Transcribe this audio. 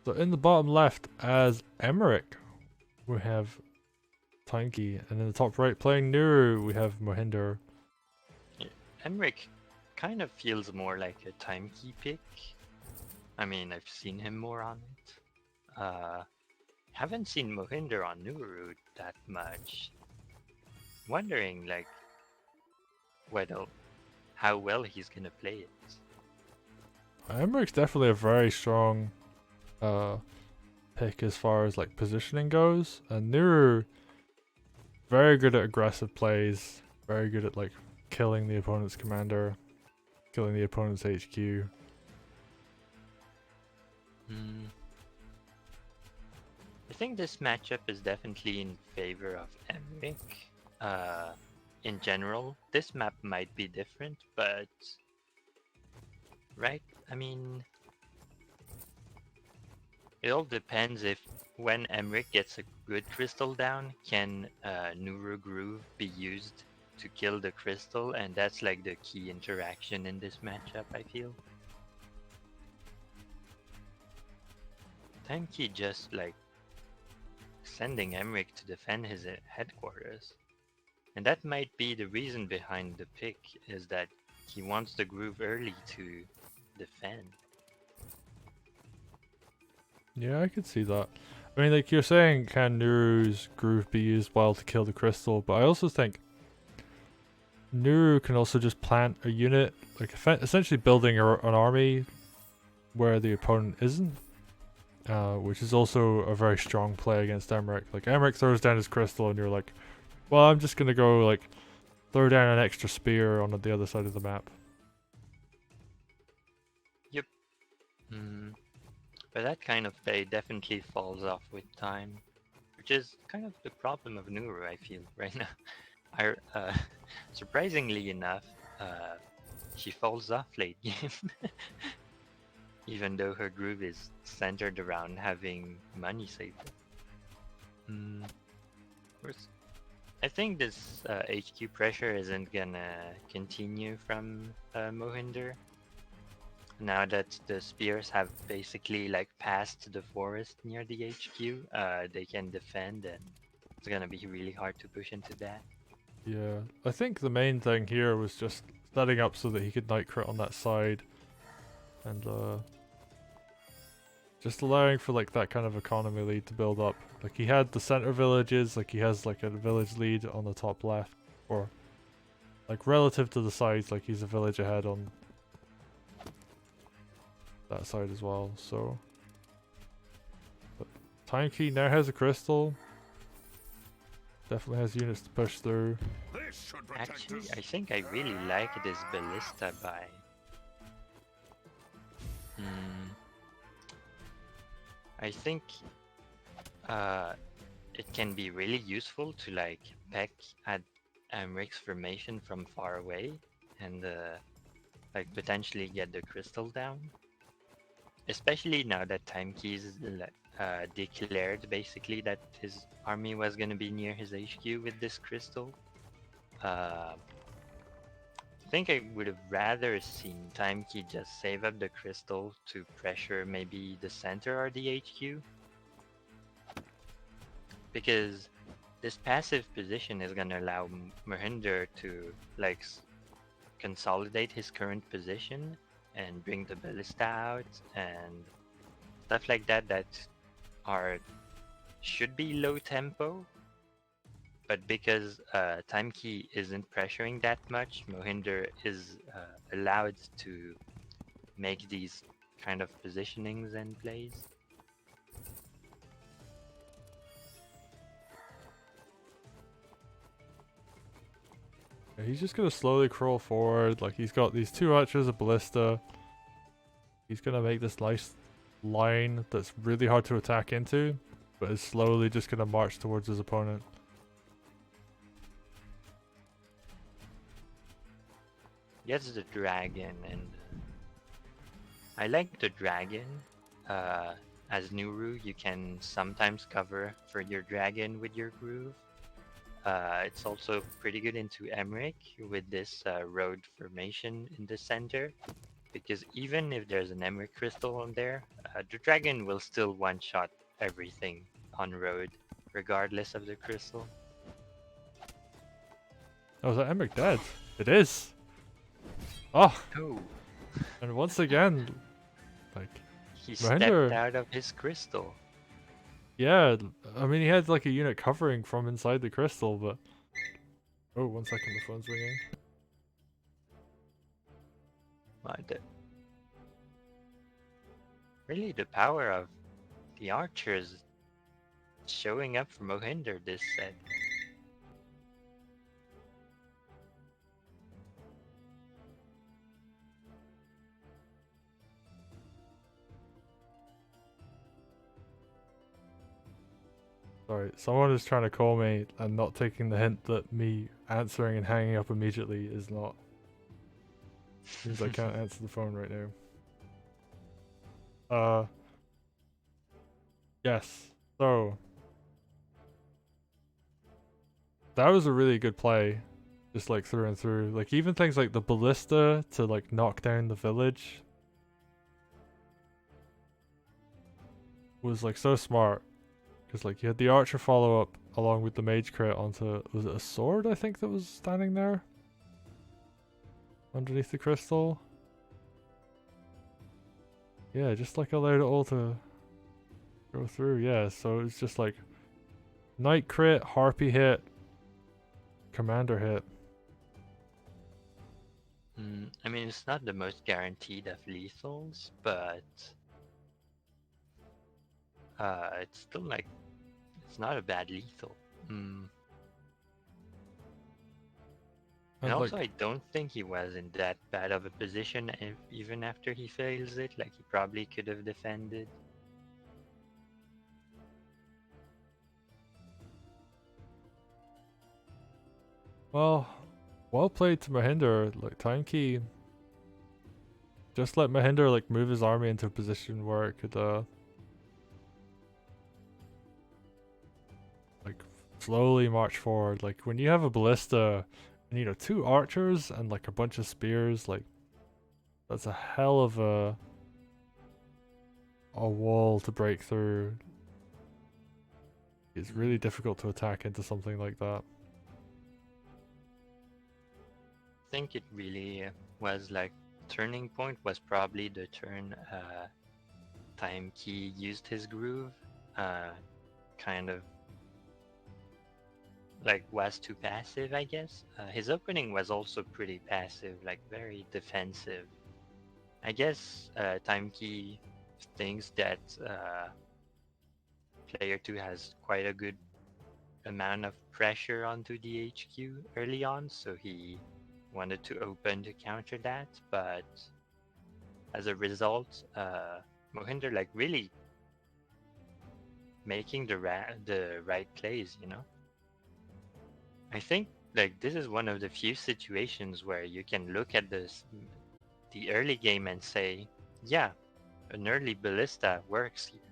So in the bottom left as M0h1nder, we have xTimeKey, and in the top right playing Nuru, we have M0h1nder. Yeah. M0h kind of feels more like a time key pick. I mean, I've seen him more on it. Haven't seen M0h1nder on Nuru that much. Wondering like whether how well he's gonna play it. M0h's definitely a very strong pick as far as like positioning goes, and Nuru very good at aggressive plays, very good at like killing the opponent's commander, killing the opponent's HQ. I think this matchup is definitely in favor of M0h. In general, this map might be different, but right? I mean, it all depends if when M0h gets a good crystal down, can Nuru Groove be used to kill the crystal, and that's like the key interaction in this matchup, I feel. xTimeKey just like sending M0h to defend his headquarters. And that might be the reason behind the pick, is that he wants the groove early to defend. Yeah, I could see that. I mean, like you're saying, can Nuru's groove be used well to kill the crystal? But I also think Nuru can also just plant a unit, like essentially building an army where the opponent isn't, which is also a very strong play against M0h. Like M0h throws down his crystal, and you're like, well, I'm just gonna go like throw down an extra spear on the other side of the map. Yep. But that kind of play definitely falls off with time, which is kind of the problem of Nuru, I feel, right now. Surprisingly enough, she falls off late game. Even though her groove is centered around having money saved. I think this HQ pressure isn't gonna continue from M0h1nder. Now that the spears have basically like passed the forest near the HQ, they can defend, and it's gonna be really hard to push into that. Yeah, I think the main thing here was just setting up so that he could night crit on that side, and just allowing for like that kind of economy lead to build up. Like he had the center villages, like he has like a village lead on the top left, or like relative to the sides, like he's a village ahead on that side as well. So, but xTimeKey now has a crystal. Definitely has units to push through. Actually, I think I really like this ballista buy. I think it can be really useful to like peck at M0h's formation from far away and like potentially get the crystal down. Especially now that xTimeKey's declared basically that his army was gonna be near his HQ with this crystal. I think I would have rather seen xTimeKey just save up the crystal to pressure maybe the center or the HQ. Because this passive position is gonna allow M0h1nder to like consolidate his current position and bring the ballista out and stuff like that should be low tempo, but because xTimeKey isn't pressuring that much, M0h1nder is allowed to make these kind of positionings and plays. Yeah, he's just gonna slowly crawl forward. Like he's got these two archers, a ballista. He's gonna make this nice line that's really hard to attack into, but is slowly just gonna march towards his opponent. Gets the dragon, and I like the dragon. As Nuru, you can sometimes cover for your dragon with your groove. It's also pretty good into M0h with this road formation in the center. because even if there's an emerald crystal on there, the dragon will still one-shot everything on road, regardless of the crystal. Oh, is that M0h dead? It is! Oh! Oh, And once again, like, he stepped m0h1nder, out of his crystal. yeah, I mean, he had like a unit covering from inside the crystal, but... Oh, 1 second, the phone's ringing. Really, the power of the archers showing up for m0h1nder this set. Sorry, someone is trying to call me and not taking the hint that me answering and hanging up immediately is not. Means I can't answer the phone right now. Yes. So that was a really good play. Just like through and through. Like even things like the ballista to like knock down the village was like so smart. Because like you had the archer follow up along with the mage crit onto, was it a sword I think that was standing there? Underneath the crystal? Yeah, just like allowed it all to go through, yeah. So it's just like knight crit, harpy hit, commander hit. I mean, it's not the most guaranteed of lethals, but it's still like, it's not a bad lethal. And also, I don't think he was in that bad of a position even after he fails it. Like, he probably could have defended. Well played to m0h1nder. Like, XTimeKey just let m0h1nder like move his army into a position where it could like slowly march forward. Like when you have a ballista and, you know, 2 archers and like a bunch of spears, like that's a hell of a wall to break through. It's really difficult to attack into something like that. I think it really was like, turning point was probably the turn XTimeKey used his groove. Kind of like was too passive, I guess. His opening was also pretty passive, like very defensive. I guess XTimeKey thinks that player 2 has quite a good amount of pressure onto the HQ early on, so he wanted to open to counter that, but as a result, m0h1nder like really making the right plays, you know? I think like this is one of the few situations where you can look at the early game and say, yeah, an early ballista works here.